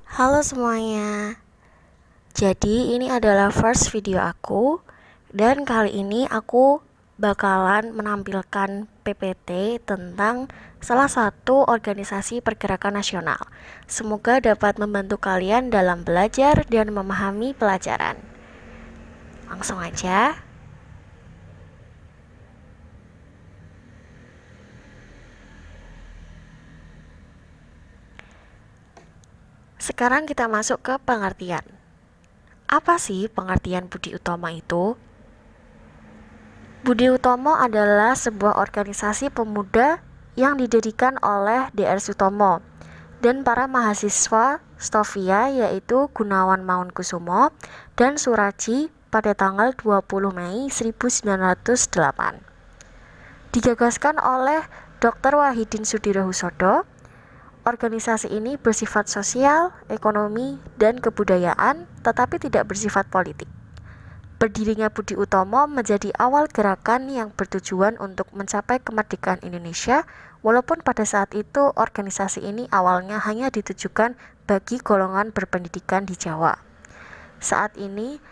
Halo semuanya. Jadi ini adalah first video aku dan kali ini aku bakalan menampilkan PPT tentang salah satu organisasi pergerakan nasional. Semoga dapat membantu kalian dalam belajar dan memahami pelajaran. Langsung aja. Sekarang kita masuk ke pengertian. Apa sih pengertian Budi Utomo itu? Budi Utomo adalah sebuah organisasi pemuda yang didirikan oleh Dr. Sutomo dan para mahasiswa Stovia yaitu Gunawan Mangunkusumo dan Soeraji pada tanggal 20 Mei 1908. Digagaskan oleh Dr. Wahidin Sudirohusodo. Organisasi ini bersifat sosial, ekonomi, dan kebudayaan, tetapi tidak bersifat politik. Berdirinya Budi Utomo menjadi awal gerakan yang bertujuan untuk mencapai kemerdekaan Indonesia, walaupun pada saat itu organisasi ini awalnya hanya ditujukan bagi golongan berpendidikan di Jawa. Saat ini,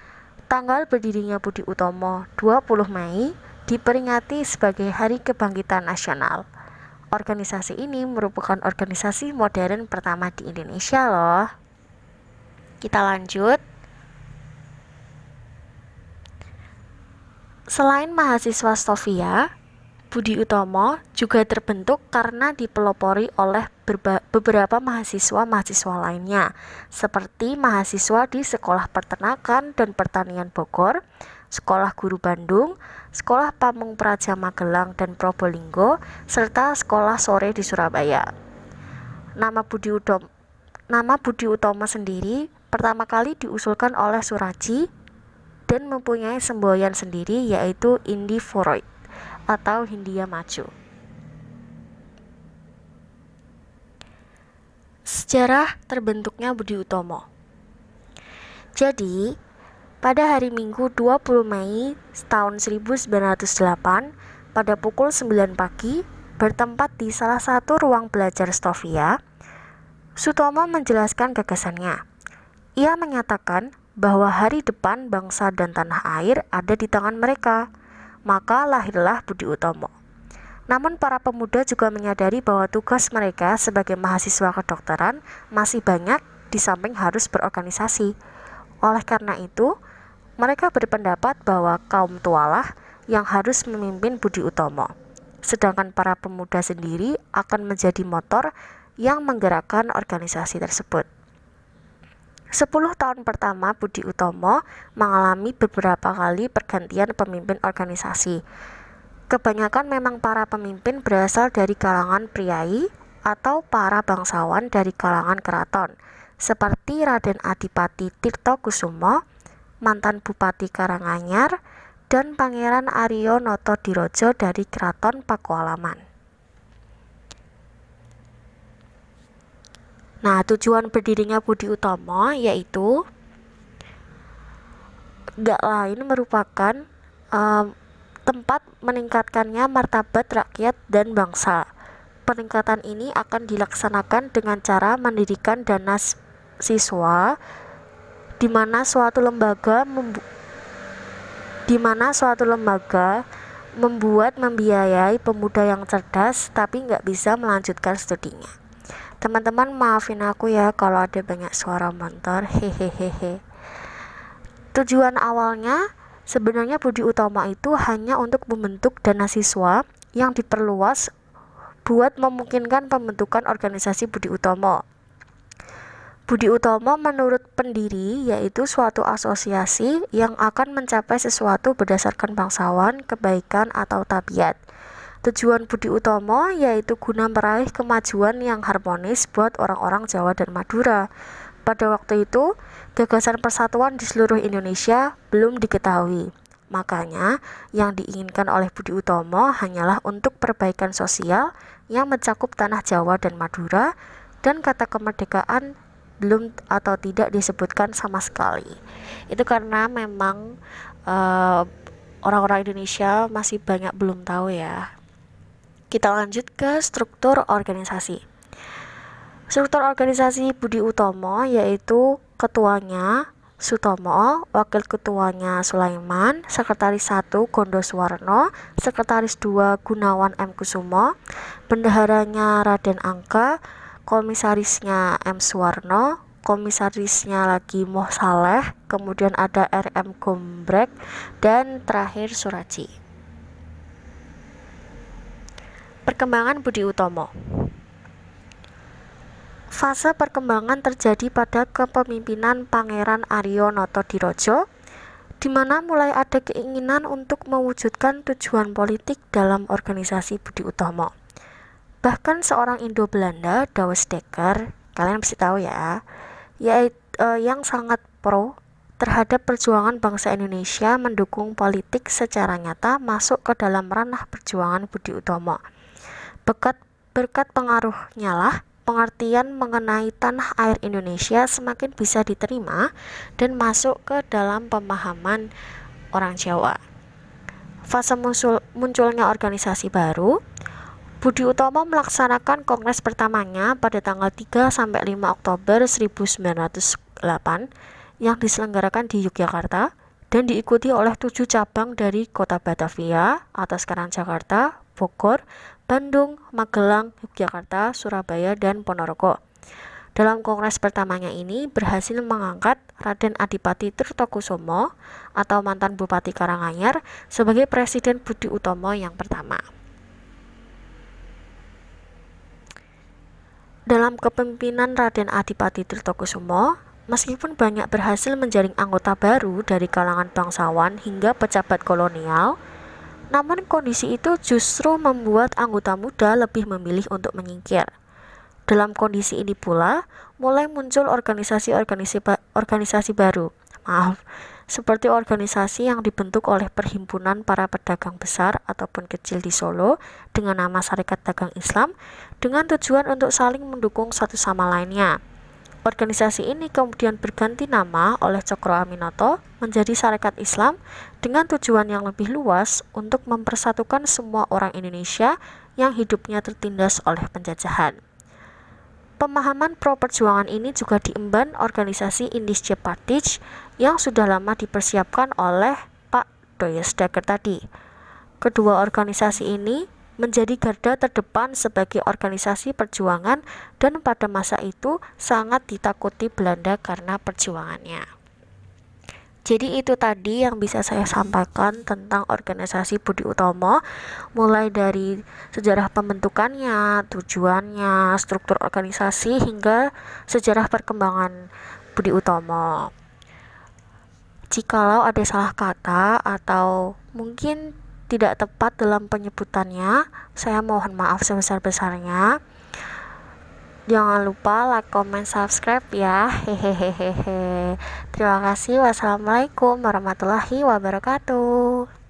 tanggal berdirinya Budi Utomo 20 Mei diperingati sebagai Hari Kebangkitan Nasional. Organisasi ini merupakan organisasi modern pertama di Indonesia loh. Kita lanjut. Selain mahasiswa Stovia, Budi Utomo juga terbentuk karena dipelopori oleh beberapa mahasiswa-mahasiswa lainnya, seperti mahasiswa di Sekolah Peternakan dan Pertanian Bogor, Sekolah Guru Bandung, Sekolah Pamung Praja Magelang dan Probolinggo, serta Sekolah Sore di Surabaya. Nama Budi Utomo sendiri pertama kali diusulkan oleh Soeraji dan mempunyai semboyan sendiri yaitu Indi Foroid atau Hindia Maju. Sejarah terbentuknya Budi Utomo. Jadi, pada hari Minggu 20 Mei tahun 1908 pada pukul 9 pagi bertempat di salah satu ruang belajar Stovia, Sutomo menjelaskan gagasannya. Ia menyatakan bahwa hari depan bangsa dan tanah air ada di tangan mereka. Maka lahirlah Budi Utomo. Namun para pemuda juga menyadari bahwa tugas mereka sebagai mahasiswa kedokteran masih banyak di samping harus berorganisasi. Oleh karena itu, mereka berpendapat bahwa kaum tualah yang harus memimpin Budi Utomo. Sedangkan para pemuda sendiri akan menjadi motor yang menggerakkan organisasi tersebut. 10 tahun pertama Budi Utomo mengalami beberapa kali pergantian pemimpin organisasi. Kebanyakan memang para pemimpin berasal dari kalangan priai atau para bangsawan dari kalangan keraton, seperti Raden Adipati Tirtokusumo, mantan Bupati Karanganyar, dan Pangeran Aryo Notodirojo dari Keraton Pakualaman. Nah, tujuan berdirinya Budi Utomo yaitu gak lain merupakan tempat meningkatkannya martabat rakyat dan bangsa. Peningkatan ini akan dilaksanakan dengan cara mendirikan dana siswa di mana suatu lembaga membiayai pemuda yang cerdas tapi nggak bisa melanjutkan studinya. Teman-teman maafin aku ya kalau ada banyak suara motor, hehehehe. Tujuan awalnya sebenarnya Budi Utomo itu hanya untuk membentuk dana siswa yang diperluas buat memungkinkan pembentukan organisasi Budi Utomo. Budi Utomo menurut pendiri yaitu suatu asosiasi yang akan mencapai sesuatu berdasarkan bangsawan, kebaikan, atau tabiat. Tujuan Budi Utomo yaitu guna meraih kemajuan yang harmonis buat orang-orang Jawa dan Madura. Pada waktu itu, gagasan persatuan di seluruh Indonesia belum diketahui. Makanya, yang diinginkan oleh Budi Utomo hanyalah untuk perbaikan sosial yang mencakup tanah Jawa dan Madura, dan kata kemerdekaan belum atau tidak disebutkan sama sekali. Itu karena memang orang-orang Indonesia masih banyak belum tahu ya. Kita lanjut ke struktur organisasi. Struktur organisasi Budi Utomo yaitu ketuanya Sutomo, wakil ketuanya Sulaiman, sekretaris 1 Gondo Suwarno, sekretaris 2 Gunawan M. Kusumo, bendaharanya Raden Angka, komisarisnya M. Suwarno, komisarisnya lagi Moh Saleh, kemudian ada RM Gombrek, dan terakhir Suraji. Perkembangan Budi Utomo. Fase perkembangan terjadi pada kepemimpinan Pangeran Aryo Notodirojo, di mana mulai ada keinginan untuk mewujudkan tujuan politik dalam organisasi Budi Utomo. Bahkan seorang Indo-Belanda, Douwes Dekker, kalian pasti tahu ya, yang sangat pro terhadap perjuangan bangsa Indonesia, mendukung politik secara nyata masuk ke dalam ranah perjuangan Budi Utomo. Berkat pengaruhnya lah, pengertian mengenai tanah air Indonesia semakin bisa diterima dan masuk ke dalam pemahaman orang Jawa. Fase munculnya organisasi baru, Budi Utomo melaksanakan kongres pertamanya pada tanggal 3-5 Oktober 1908 yang diselenggarakan di Yogyakarta dan diikuti oleh 7 cabang dari kota Batavia atau sekarang Jakarta, Bogor, Bandung, Magelang, Yogyakarta, Surabaya, dan Ponorogo. Dalam kongres pertamanya ini berhasil mengangkat Raden Adipati Tirtokusumo atau mantan Bupati Karanganyar sebagai Presiden Budi Utomo yang pertama. Dalam kepemimpinan Raden Adipati Tirtokusumo, meskipun banyak berhasil menjaring anggota baru dari kalangan bangsawan hingga pejabat kolonial, namun kondisi itu justru membuat anggota muda lebih memilih untuk menyingkir. Dalam kondisi ini pula, mulai muncul organisasi baru, seperti organisasi yang dibentuk oleh Perhimpunan Para Pedagang Besar ataupun Kecil di Solo dengan nama Sarekat Dagang Islam, dengan tujuan untuk saling mendukung satu sama lainnya. Organisasi ini kemudian berganti nama oleh Cokro Aminoto menjadi Sarekat Islam dengan tujuan yang lebih luas untuk mempersatukan semua orang Indonesia yang hidupnya tertindas oleh penjajahan. Pemahaman pro perjuangan ini juga diemban organisasi Indische Partij yang sudah lama dipersiapkan oleh Pak Douwes Dekker tadi. Kedua organisasi ini menjadi garda terdepan sebagai organisasi perjuangan dan pada masa itu sangat ditakuti Belanda karena perjuangannya. Jadi itu tadi yang bisa saya sampaikan tentang organisasi Budi Utomo, mulai dari sejarah pembentukannya, tujuannya, struktur organisasi, hingga sejarah perkembangan Budi Utomo. Jikalau ada salah kata atau mungkin tidak tepat dalam penyebutannya, saya mohon maaf sebesar-besarnya. Jangan lupa like, comment, subscribe ya. Hehehehe. Terima kasih. Wassalamualaikum warahmatullahi wabarakatuh.